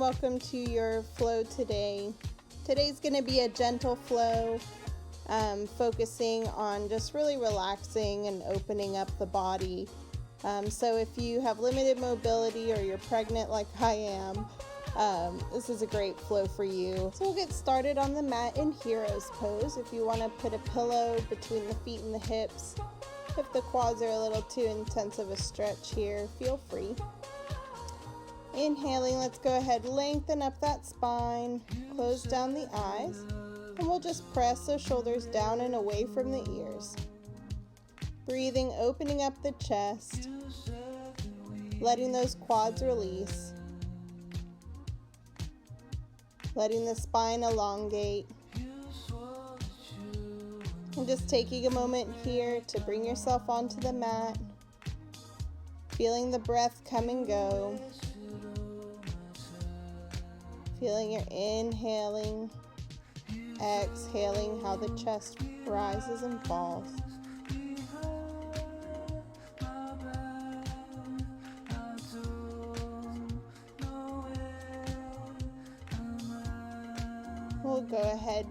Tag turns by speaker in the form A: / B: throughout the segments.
A: welcome to your flow today. Today's going to be a gentle flow, focusing on just really relaxing and opening up the body. So if you have limited mobility or you're pregnant like I am, this is a great flow for you. So we'll get started on the mat in hero's pose. If you want to put a pillow between the feet and the hips, if the quads are a little too intense of a stretch here, feel free. Inhaling, let's go ahead, lengthen up that spine, close down the eyes, and we'll just press those shoulders down and away from the ears. Breathing, opening up the chest, letting those quads release, letting the spine elongate, and just taking a moment here to bring yourself onto the mat, feeling the breath come and go. Feeling your inhaling, exhaling, how the chest rises and falls. We'll go ahead,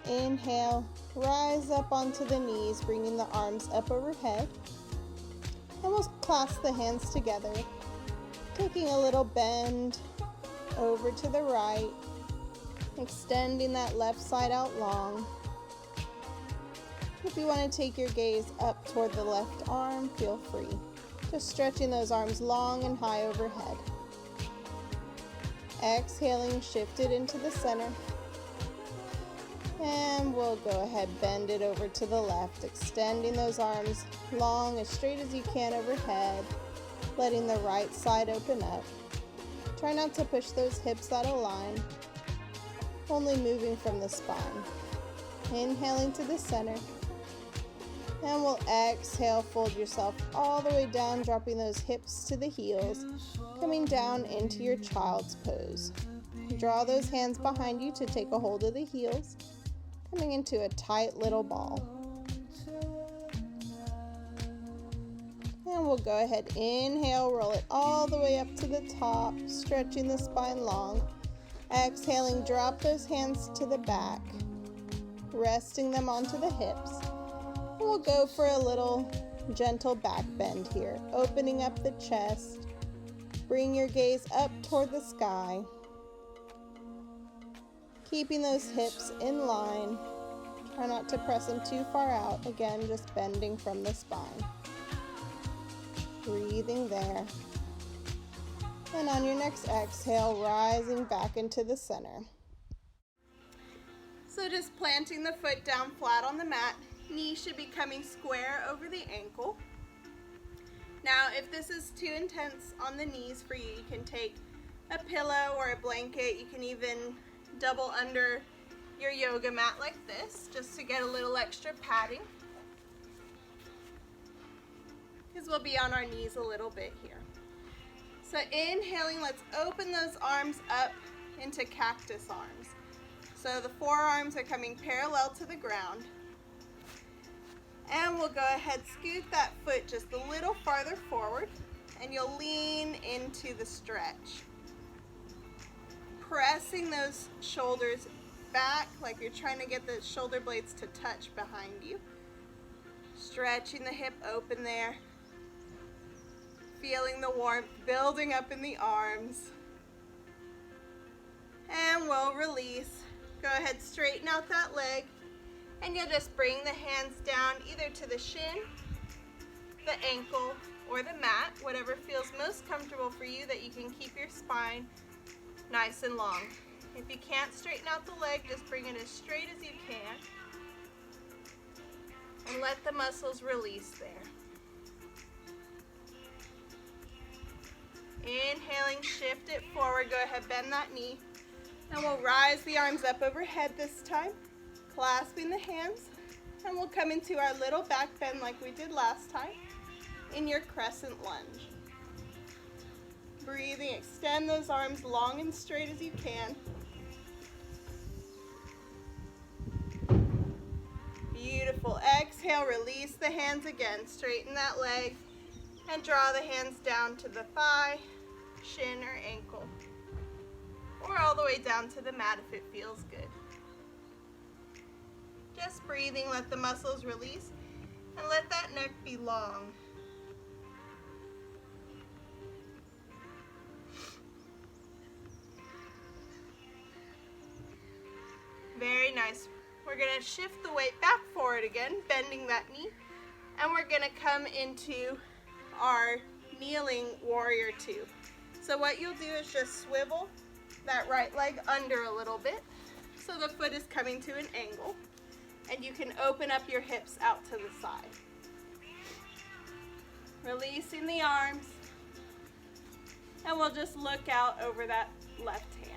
A: inhale, rise up onto the knees, bringing the arms up overhead, and we'll clasp the hands together, taking a little bend over to the right, extending that left side out long. If you want to take your gaze up toward the left arm, feel free. Just stretching those arms long and high overhead. Exhaling, shift it into the center. And we'll go ahead, bend it over to the left, extending those arms long, as straight as you can overhead, letting the right side open up. Try not to push those hips out of line, only moving from the spine. Inhaling to the center, and we'll exhale, fold yourself all the way down, dropping those hips to the heels, coming down into your child's pose. Draw those hands behind you to take a hold of the heels, coming into a tight little ball. And we'll go ahead, inhale, roll it all the way up to the top, stretching the spine long. Exhaling, drop those hands to the back, resting them onto the hips. And we'll go for a little gentle back bend here, opening up the chest. Bring your gaze up toward the sky, keeping those hips in line. Try not to press them too far out. Again, just bending from the spine. Breathing there. And on your next exhale, rising back into the center. So just planting the foot down flat on the mat. Knee should be coming square over the ankle. Now, if this is too intense on the knees for you, you can take a pillow or a blanket. You can even double under your yoga mat like this, just to get a little extra padding, because we'll be on our knees a little bit here. So inhaling, let's open those arms up into cactus arms. So the forearms are coming parallel to the ground. And we'll go ahead, scoot that foot just a little farther forward, and you'll lean into the stretch. Pressing those shoulders back like you're trying to get the shoulder blades to touch behind you. Stretching the hip open there. Feeling the warmth building up in the arms. And we'll release. Go ahead, straighten out that leg. And you'll just bring the hands down either to the shin, the ankle, or the mat, whatever feels most comfortable for you, that you can keep your spine nice and long. If you can't straighten out the leg, just bring it as straight as you can. And let the muscles release there. Inhaling, shift it forward. Go ahead, bend that knee. And we'll rise the arms up overhead this time, clasping the hands. And we'll come into our little back bend like we did last time in your crescent lunge. Breathing, extend those arms long and straight as you can. Beautiful. Exhale, release the hands again. Straighten that leg and draw the hands down to the thigh, shin, or ankle. or all the way down to the mat if it feels good. Just breathing, let the muscles release, and let that neck be long. Very nice. We're going to shift the weight back forward again, bending that knee, and we're going to come into our kneeling warrior two. So what you'll do is just swivel that right leg under a little bit so the foot is coming to an angle, and you can open up your hips out to the side. Releasing the arms, and we'll just look out over that left hand.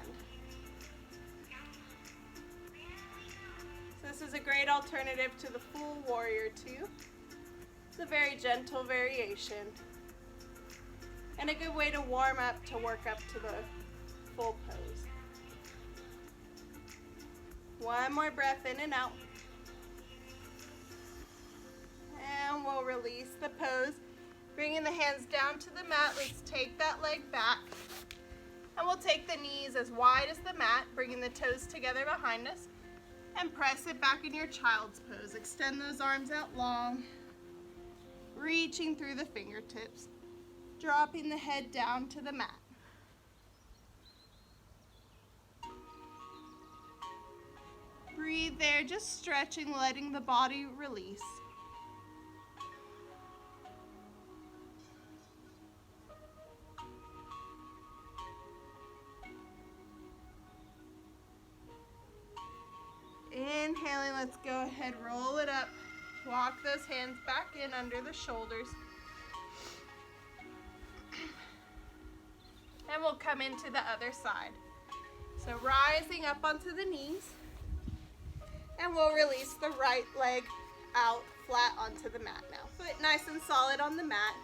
A: So this is a great alternative to the full warrior two. It's a very gentle variation and a good way to warm up to work up to the full pose. One more breath in and out. And we'll release the pose. Bringing the hands down to the mat, let's take that leg back. And we'll take the knees as wide as the mat, bringing the toes together behind us. And press it back in your child's pose. Extend those arms out long, reaching through the fingertips, dropping the head down to the mat. Breathe there, just stretching, letting the body release. Inhaling, let's go ahead, roll it up. Walk those hands back in under the shoulders. And we'll come into the other side. So rising up onto the knees. And we'll release the right leg out flat onto the mat now. Foot nice and solid on the mat.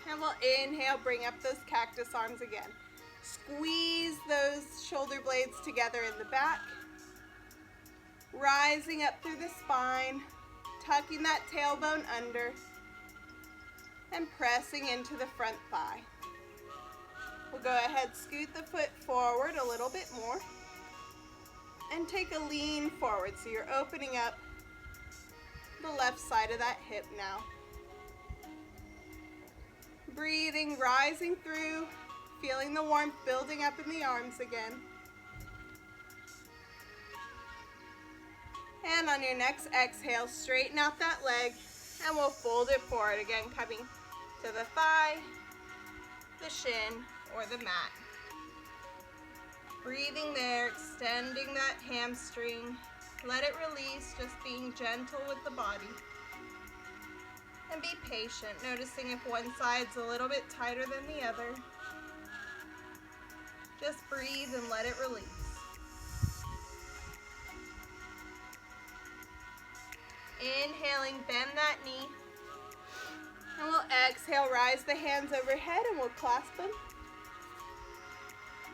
A: And we'll inhale, bring up those cactus arms again. Squeeze those shoulder blades together in the back. Rising up through the spine, tucking that tailbone under, and pressing into the front thigh. We'll go ahead, scoot the foot forward a little bit more, and take a lean forward. So you're opening up the left side of that hip now. Breathing, rising through, feeling the warmth building up in the arms again. And on your next exhale, straighten out that leg, and we'll fold it forward again, coming to the thigh, the shin, or the mat. Breathing there, extending that hamstring. Let it release, just being gentle with the body. And be patient, noticing if one side's a little bit tighter than the other. Just breathe and let it release. Inhaling, bend that knee. And we'll exhale, rise the hands overhead, and we'll clasp them.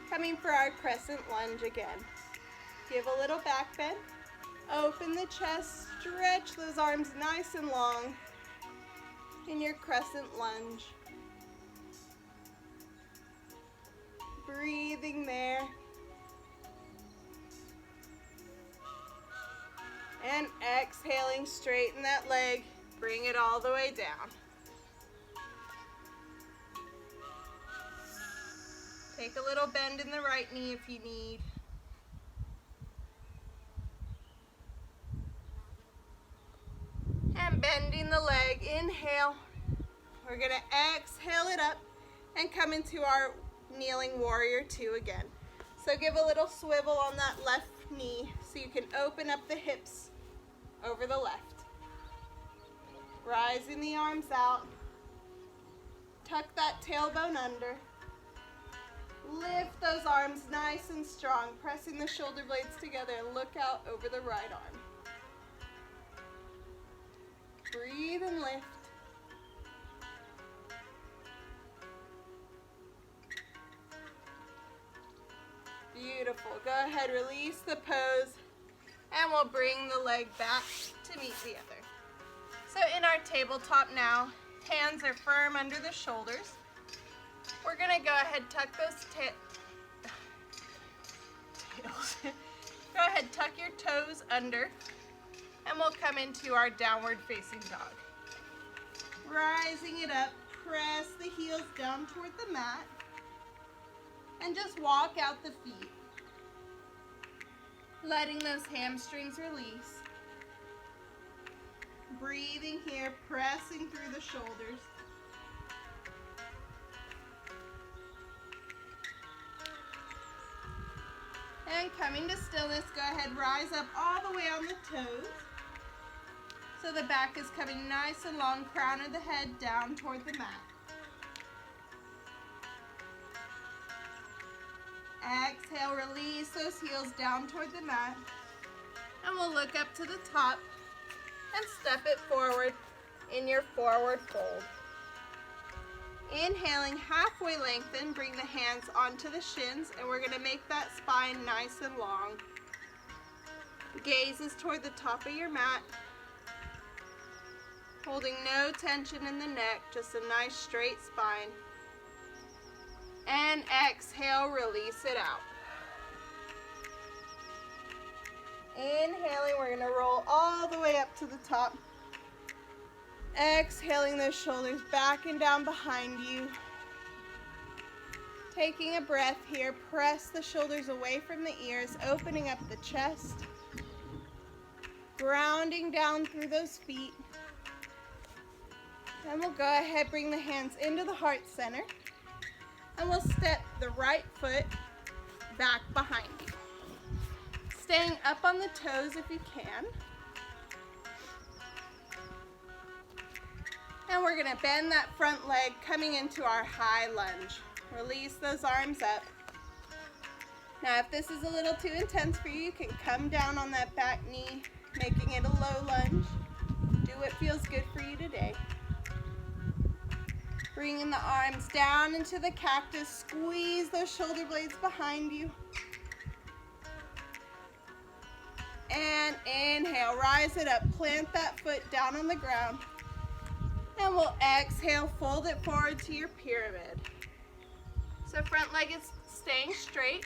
A: Coming for our crescent lunge again. Give a little back bend. Open the chest, stretch those arms nice and long in your crescent lunge. Breathing there. And exhaling, straighten that leg, bring it all the way down. Take a little bend in the right knee if you need. And bending the leg, inhale. We're going to exhale it up and come into our kneeling warrior two again. So give a little swivel on that left knee so you can open up the hips over the left. Rising the arms out. Tuck that tailbone under. Lift those arms nice and strong, pressing the shoulder blades together, and look out over the right arm. Breathe and lift. Beautiful. Go ahead, release the pose, and we'll bring the leg back to meet the other. So in our tabletop now, hands are firm under the shoulders. We're going to go ahead, tuck those heels. Go ahead, tuck your toes under, and we'll come into our downward facing dog. Rising it up, press the heels down toward the mat, and just walk out the feet, letting those hamstrings release. Breathing here, pressing through the shoulders. And coming to stillness, go ahead, rise up all the way on the toes. So the back is coming nice and long, crown of the head down toward the mat. Exhale, release those heels down toward the mat. And we'll look up to the top and step it forward in your forward fold. Inhaling, halfway lengthen, bring the hands onto the shins, and we're going to make that spine nice and long. Gaze is toward the top of your mat, holding no tension in the neck, just a nice straight spine. And exhale, release it out. Inhaling, we're going to roll all the way up to the top. Exhaling those shoulders back and down behind you. Taking a breath here, press the shoulders away from the ears, opening up the chest. Grounding down through those feet. And we'll go ahead, bring the hands into the heart center. And we'll step the right foot back behind you. Staying up on the toes if you can. And we're going to bend that front leg, coming into our high lunge. Release those arms up. Now if this is a little too intense for you, you can come down on that back knee, making it a low lunge. Do what feels good for you today. Bringing the arms down into the cactus, squeeze those shoulder blades behind you. And inhale, rise it up, plant that foot down on the ground. And we'll exhale, fold it forward to your pyramid. So front leg is staying straight.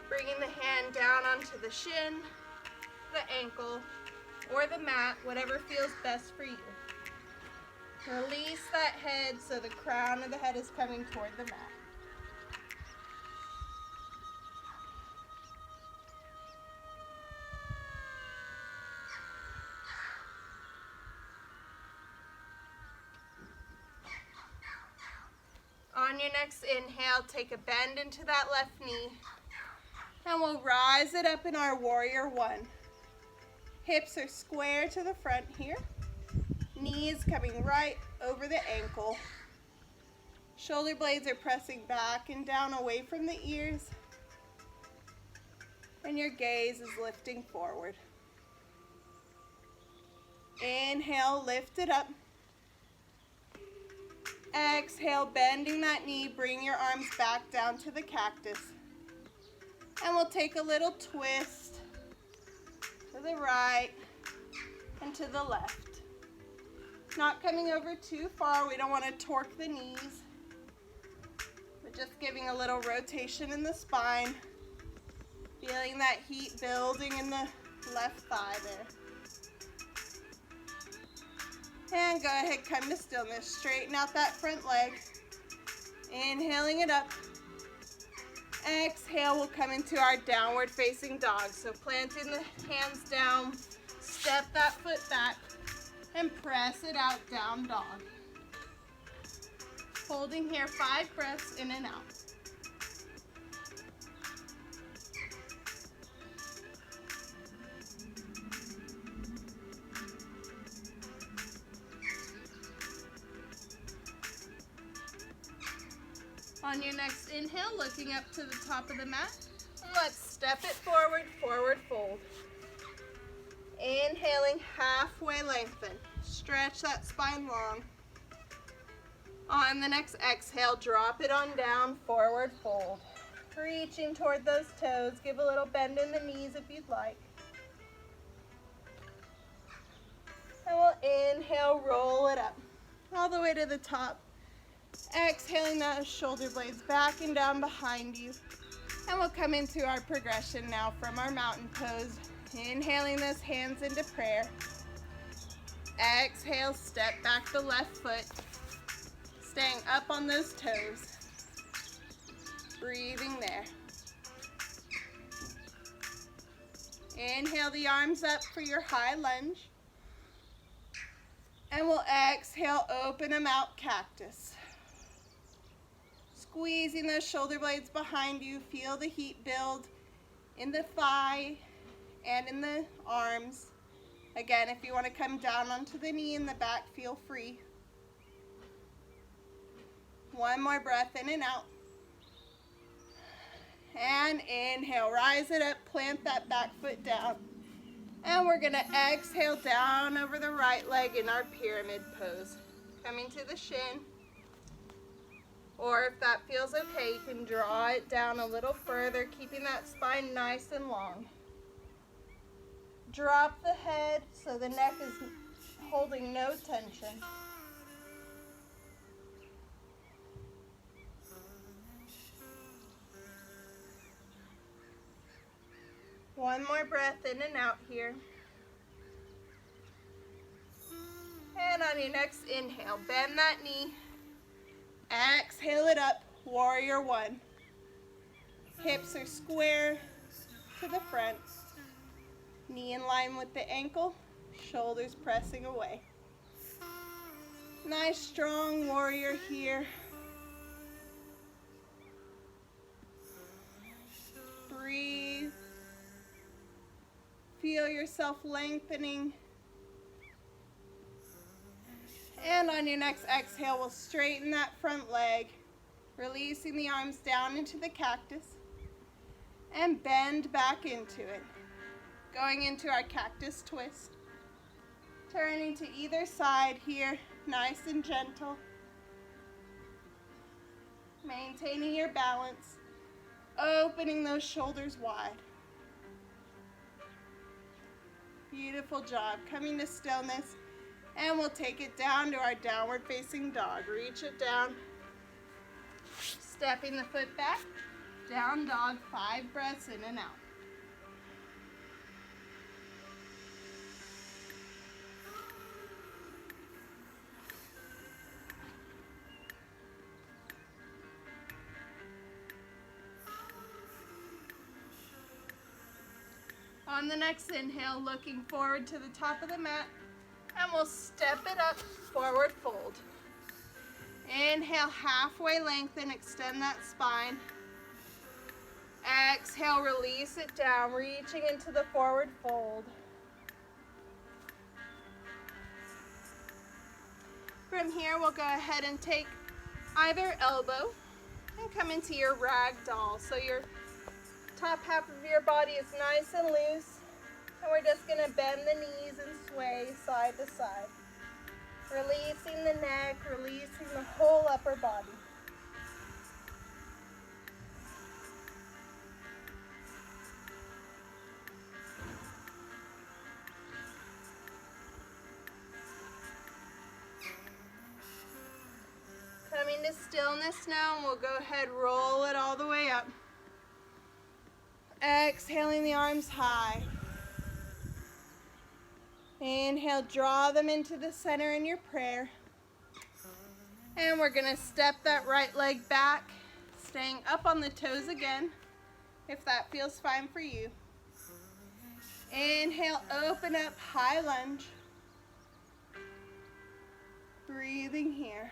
A: Bringing the hand down onto the shin, the ankle, or the mat, whatever feels best for you. Release that head so the crown of the head is coming toward the mat. On your next inhale, take a bend into that left knee, and we'll rise it up in our warrior one. Hips are square to the front here. Knees coming right over the ankle. Shoulder blades are pressing back and down away from the ears. And your gaze is lifting forward. Inhale, lift it up. Exhale, bending that knee, bring your arms back down to the cactus. And we'll take a little twist to the right and to the left. Not coming over too far, we don't want to torque the knees. But just giving a little rotation in the spine. Feeling that heat building in the left thigh there. And go ahead, come to stillness. Straighten out that front leg. Inhaling it up. Exhale, we'll come into our downward facing dog. So planting the hands down, step that foot back, and press it out, down dog. Holding here 5 breaths in and out. On your next inhale, looking up to the top of the mat, let's step it forward, forward fold. Inhaling, halfway lengthen. Stretch that spine long. On the next exhale, drop it on down, forward fold. Reaching toward those toes. Give a little bend in the knees if you'd like. And we'll inhale, roll it up all the way to the top. Exhaling those shoulder blades back and down behind you. And we'll come into our progression now from our mountain pose. Inhaling those hands into prayer. Exhale, step back the left foot. Staying up on those toes. Breathing there. Inhale the arms up for your high lunge. And we'll exhale, open them out, cactus. Squeezing those shoulder blades behind you. Feel the heat build in the thigh and in the arms. Again, if you want to come down onto the knee in the back, feel free. One more breath in and out. And inhale, rise it up, plant that back foot down. And we're gonna exhale down over the right leg in our pyramid pose. Coming to the shin. Or if that feels okay, you can draw it down a little further, keeping that spine nice and long. Drop the head so the neck is holding no tension. One more breath in and out here. And on your next inhale, bend that knee. Exhale it up, warrior one. Hips are square to the front. Knee in line with the ankle, shoulders pressing away. Nice strong warrior here. Breathe. Feel yourself lengthening. And on your next exhale, we'll straighten that front leg, releasing the arms down into the cactus, and bend back into it. Going into our cactus twist. Turning to either side here, nice and gentle. Maintaining your balance, opening those shoulders wide. Beautiful job. Coming to stillness, and we'll take it down to our downward facing dog. Reach it down, stepping the foot back, down dog, 5 breaths in and out. On the next inhale, looking forward to the top of the mat, and we'll step it up, forward fold. Inhale, halfway lengthen, extend that spine. Exhale, release it down, reaching into the forward fold. From here, we'll go ahead and take either elbow and come into your rag doll. So your top half of your body is nice and loose, and we're just going to bend the knees and sway side to side, releasing the neck, releasing the whole upper body. Coming to stillness now, and we'll go ahead, roll it all the way up. Exhaling the arms high. Inhale, draw them into the center in your prayer. And we're going to step that right leg back, staying up on the toes again, if that feels fine for you. Inhale, open up, high lunge. Breathing here.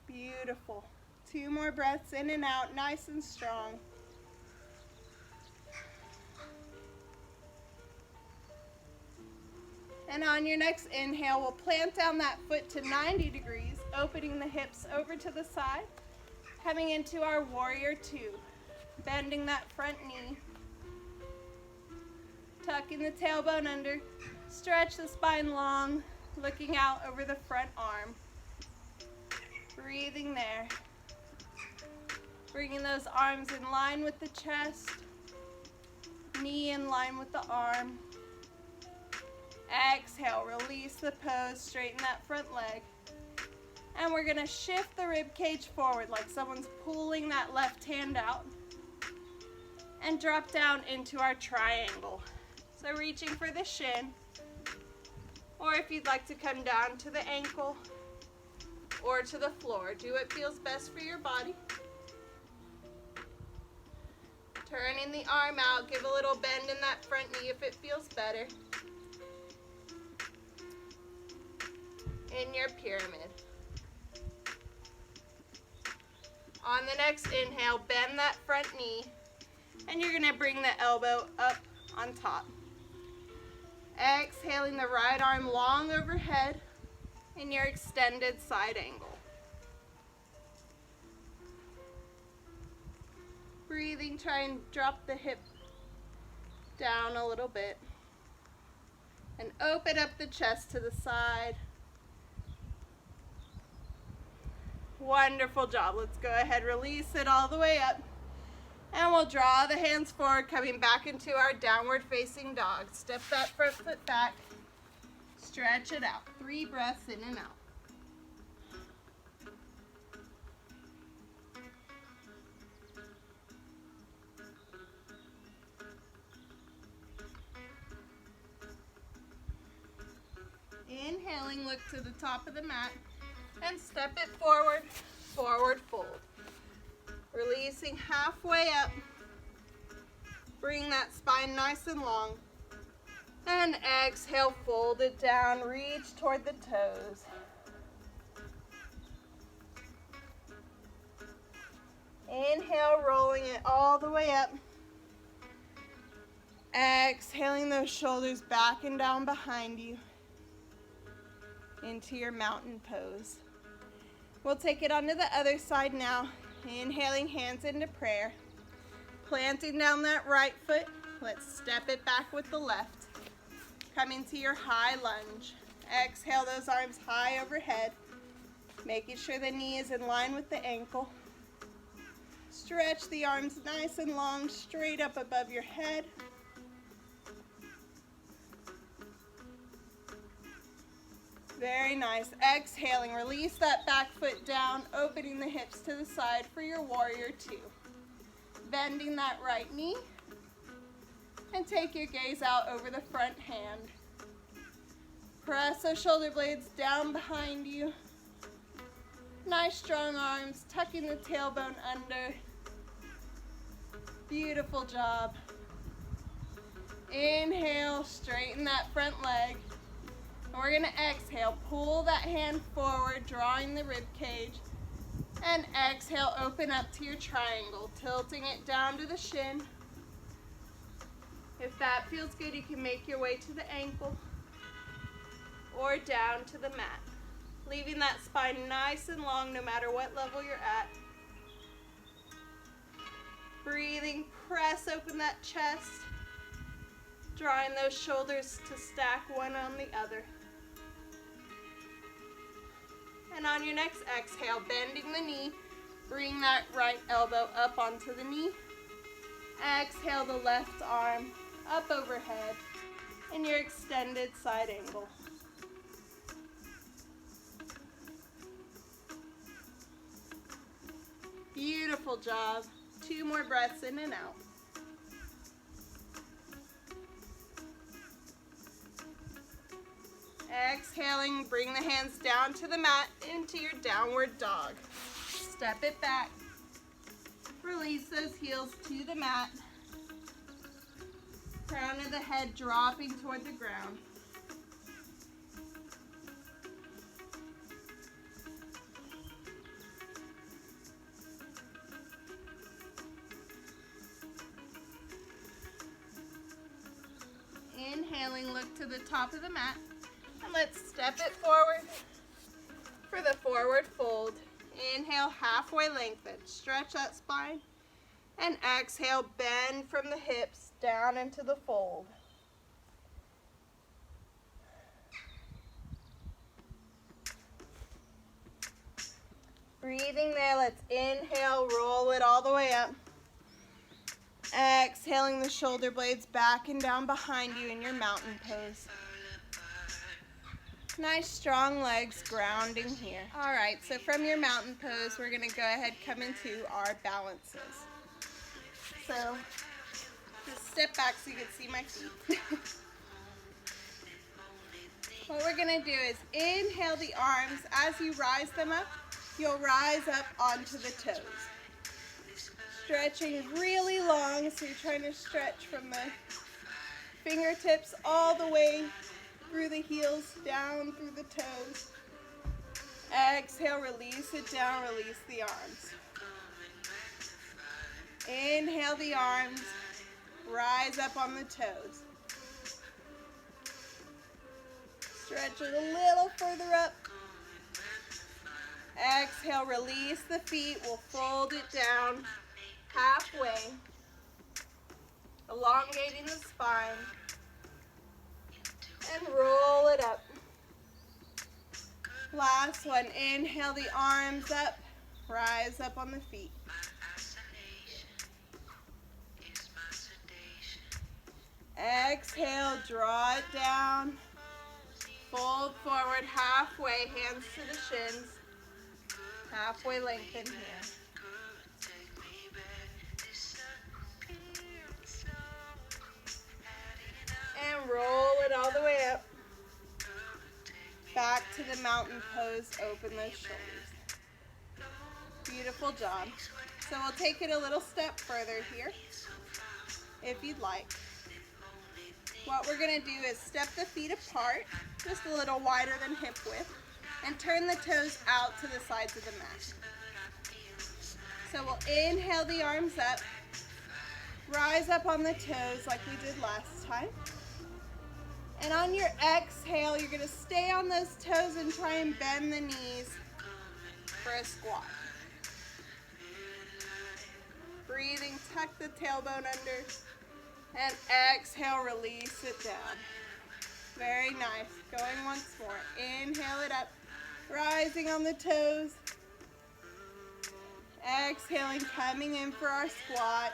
A: Beautiful. 2 more breaths in and out, nice and strong. And on your next inhale, we'll plant down that foot to 90 degrees, opening the hips over to the side, coming into our warrior 2, bending that front knee, tucking the tailbone under, stretch the spine long, looking out over the front arm. Breathing there. Bringing those arms in line with the chest, knee in line with the arm. Exhale, release the pose, straighten that front leg. And we're gonna shift the rib cage forward like someone's pulling that left hand out. And drop down into our triangle. So reaching for the shin, or if you'd like to come down to the ankle or to the floor. Do what feels best for your body. Turning the arm out, give a little bend in that front knee if it feels better. In your pyramid. On the next inhale, bend that front knee, and you're gonna bring the elbow up on top. Exhaling the right arm long overhead in your extended side angle. Breathing, try and drop the hip down a little bit. And open up the chest to the side. Wonderful job. Let's go ahead, release it all the way up. And we'll draw the hands forward, coming back into our downward facing dog. Step that front foot back. Stretch it out. 3 breaths in and out. Inhaling, look to the top of the mat and step it forward, forward fold. Releasing halfway up. Bring that spine nice and long. And exhale, fold it down, reach toward the toes. Inhale, rolling it all the way up. Exhaling those shoulders back and down behind you into your mountain pose. We'll take it onto the other side now. Inhaling, hands into prayer. Planting down that right foot. Let's step it back with the left. Coming to your high lunge. Exhale those arms high overhead. Making sure the knee is in line with the ankle. Stretch the arms nice and long, straight up above your head. Very nice. Exhaling, release that back foot down, opening the hips to the side for your warrior 2. Bending that right knee, and take your gaze out over the front hand. Press those shoulder blades down behind you. Nice strong arms, tucking the tailbone under. Beautiful job. Inhale, straighten that front leg. And we're gonna exhale, pull that hand forward, drawing the rib cage. And exhale, open up to your triangle, tilting it down to the shin. If that feels good, you can make your way to the ankle or down to the mat. Leaving that spine nice and long no matter what level you're at. Breathing, press open that chest. Drawing those shoulders to stack one on the other. And on your next exhale, bending the knee, bring that right elbow up onto the knee. Exhale the left arm up overhead in your extended side angle. Beautiful job. 2 more breaths in and out. Exhaling, bring the hands down to the mat into your downward dog. Step it back. Release those heels to the mat. Crown of the head dropping toward the ground. Inhaling, look to the top of the mat. And let's step it forward for the forward fold. Inhale, halfway lengthen. Stretch that spine. And exhale, bend from the hips down into the fold. Breathing there, let's inhale, roll it all the way up. Exhaling the shoulder blades back and down behind you in your mountain pose. Nice strong legs grounding here. All right, so from your mountain pose, we're gonna go ahead come into our balances. So just step back so you can see my feet. What we're gonna do is inhale the arms. As you rise them up, you'll rise up onto the toes. Stretching really long, so you're trying to stretch from the fingertips all the way through the heels, down through the toes. Exhale, release it down, release the arms. Inhale the arms, rise up on the toes. Stretch it a little further up. Exhale, release the feet. We'll fold it down halfway, elongating the spine, and roll it up. Last one, inhale the arms up, rise up on the feet. Exhale, draw it down. Fold forward halfway, hands to the shins. Halfway lengthen here. And roll it all the way up. Back to the mountain pose, open those shoulders. Beautiful job. So we'll take it a little step further here, if you'd like. What we're gonna do is step the feet apart, just a little wider than hip width, and turn the toes out to the sides of the mat. So we'll inhale the arms up, rise up on the toes like we did last time. And on your exhale, you're gonna stay on those toes and try and bend the knees for a squat. Breathing, tuck the tailbone under, and exhale, release it down. Very nice. Going once more. Inhale it up, rising on the toes. Exhaling, coming in for our squat.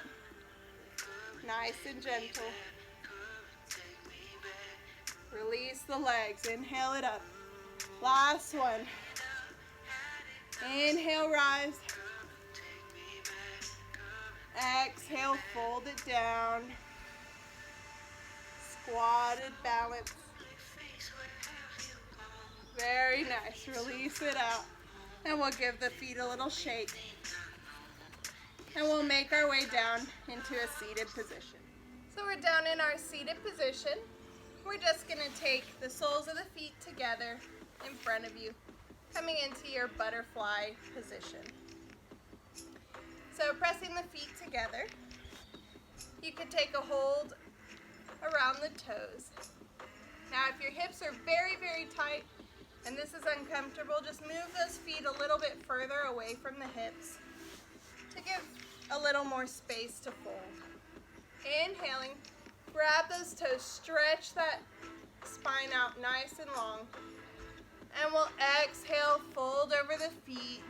A: Nice and gentle. Release the legs. Inhale it up. Last one. Inhale, rise. Exhale, fold it down. Squatted balance. Very nice. Release it out. And we'll give the feet a little shake. And we'll make our way down into a seated position. So we're down in our seated position. We're just going to take the soles of the feet together in front of you, coming into your butterfly position. So pressing the feet together, you could take a hold around the toes. Now if your hips are very, very tight and this is uncomfortable, just move those feet a little bit further away from the hips to give a little more space to fold. Inhaling, grab those toes, stretch that spine out nice and long, and we'll exhale, fold over the feet,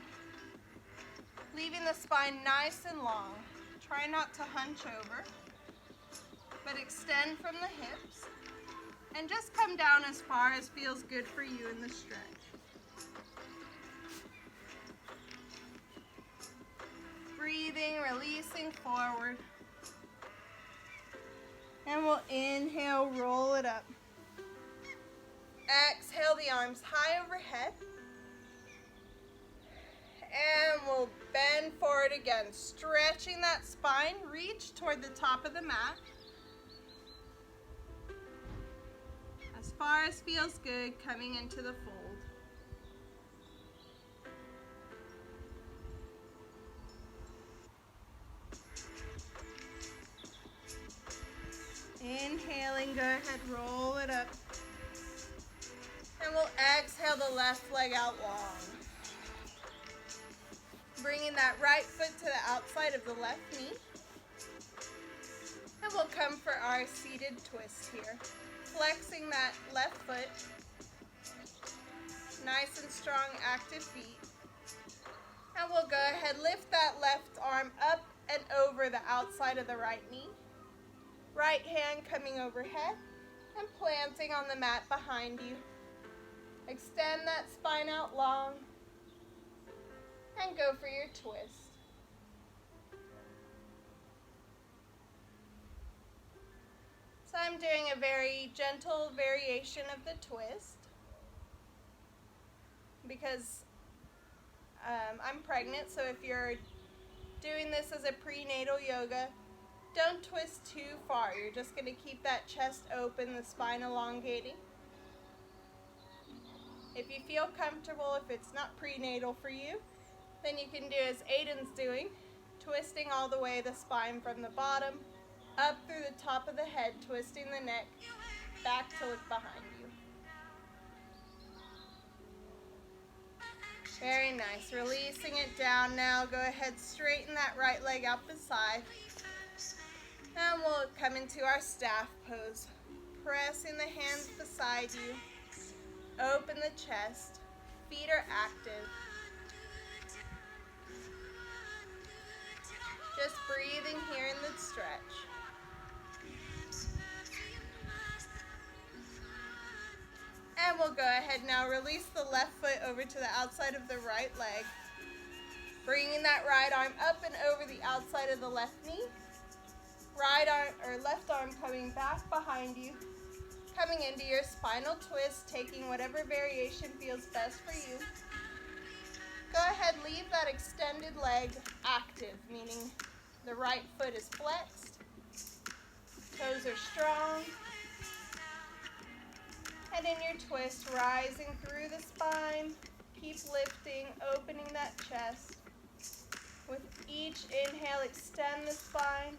A: leaving the spine nice and long. Try not to hunch over, but extend from the hips, and just come down as far as feels good for you in the stretch. Breathing, releasing forward. And we'll inhale, roll it up. Exhale the arms high overhead. And we'll bend forward again, stretching that spine, reach toward the top of the mat. As far as feels good, coming into the fold. Inhaling, go ahead, roll it up. And we'll exhale the left leg out long. Bringing that right foot to the outside of the left knee. And we'll come for our seated twist here. Flexing that left foot. Nice and strong, active feet. And we'll go ahead, lift that left arm up and over the outside of the right knee. Right hand coming overhead and planting on the mat behind you. Extend that spine out long and go for your twist. So I'm doing a very gentle variation of the twist because I'm pregnant, so if you're doing this as a prenatal yoga, don't twist too far. You're just going to keep that chest open, the spine elongating. If you feel comfortable, if it's not prenatal for you, then you can do as Aiden's doing, twisting all the way the spine from the bottom up through the top of the head, twisting the neck back to look behind you. Very nice. Releasing it down now. Go ahead, straighten that right leg out beside. And we'll come into our staff pose. Pressing the hands beside you. Open the chest. Feet are active. Just breathing here in the stretch. And we'll go ahead now, release the left foot over to the outside of the right leg. Bringing that right arm up and over the outside of the left knee. Right arm or left arm coming back behind you. Coming into your spinal twist, taking whatever variation feels best for you. Go ahead, leave that extended leg active, meaning the right foot is flexed. Toes are strong. And in your twist, rising through the spine, keep lifting, opening that chest. With each inhale, extend the spine.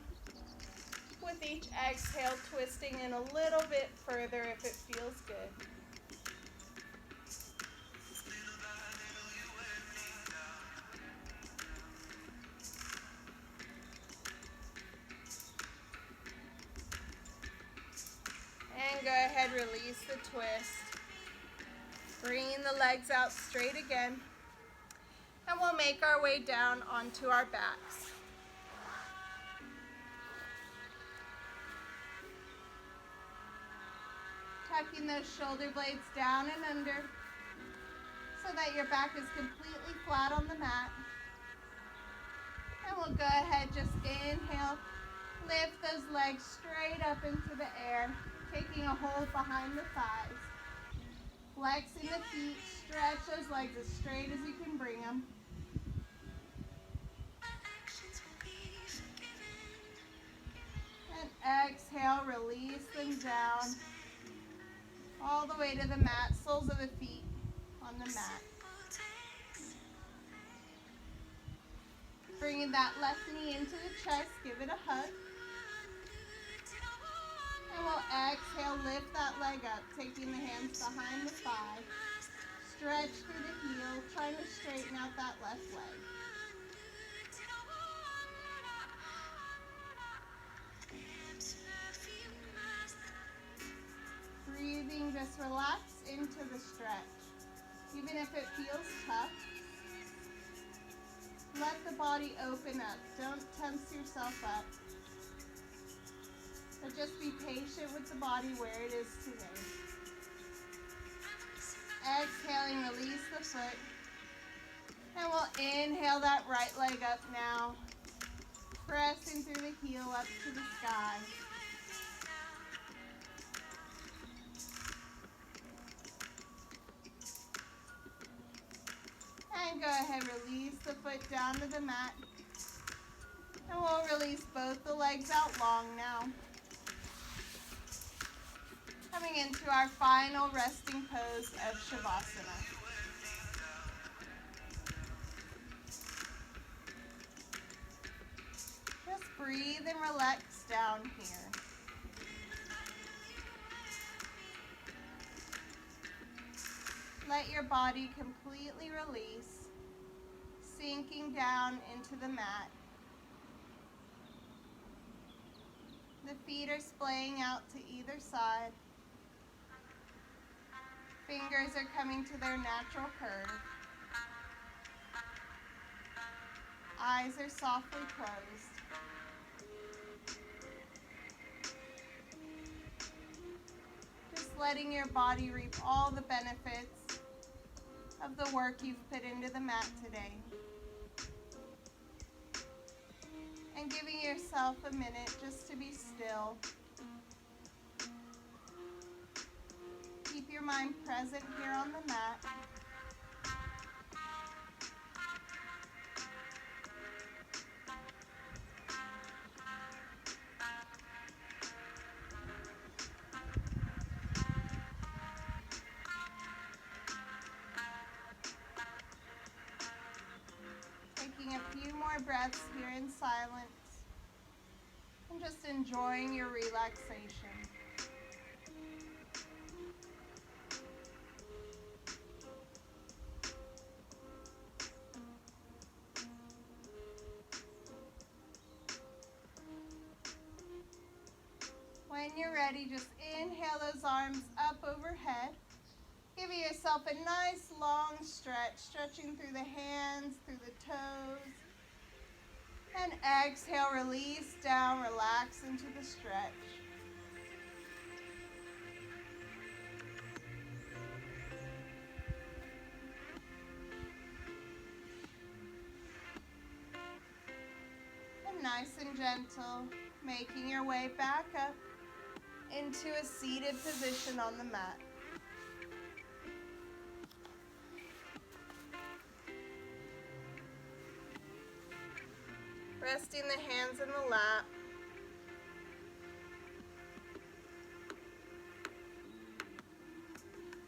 A: With each exhale, twisting in a little bit further if it feels good. And go ahead, release the twist. Bringing the legs out straight again. And we'll make our way down onto our backs. Tucking those shoulder blades down and under so that your back is completely flat on the mat. And we'll go ahead, just inhale, lift those legs straight up into the air, taking a hold behind the thighs. Flexing the feet, stretch those legs as straight as you can bring them. And exhale, release them down, all the way to the mat, soles of the feet on the mat. Bringing that left knee into the chest, give it a hug. And we'll exhale, lift that leg up, taking the hands behind the thigh. Stretch through the heel, trying to straighten out that left leg. Breathing, just relax into the stretch. Even if it feels tough, let the body open up. Don't tense yourself up. But just be patient with the body where it is today. Exhaling, release the foot. And we'll inhale that right leg up now. Pressing through the heel up to the sky. And go ahead, release the foot down to the mat. And we'll release both the legs out long now. Coming into our final resting pose of Shavasana. Just breathe and relax down here. Let your body completely release, sinking down into the mat. The feet are splaying out to either side. Fingers are coming to their natural curve. Eyes are softly closed. Just letting your body reap all the benefits of the work you've put into the mat today. And giving yourself a minute just to be still. Keep your mind present here on the mat. Taking a few more breaths here in silence and just enjoying your relaxation. When you're ready, just inhale those arms up overhead. Giving yourself a nice long stretch, stretching through the hands, through the toes. And exhale, release down, relax into the stretch. And nice and gentle, making your way back up into a seated position on the mat. Resting the hands in the lap.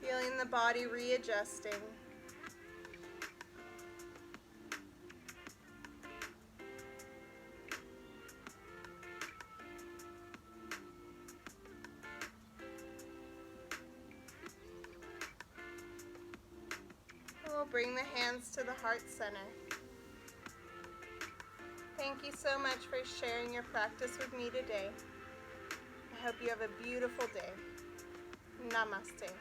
A: Feeling the body readjusting. And we'll bring the hands to the heart center. Thank you so much for sharing your practice with me today. I hope you have a beautiful day. Namaste.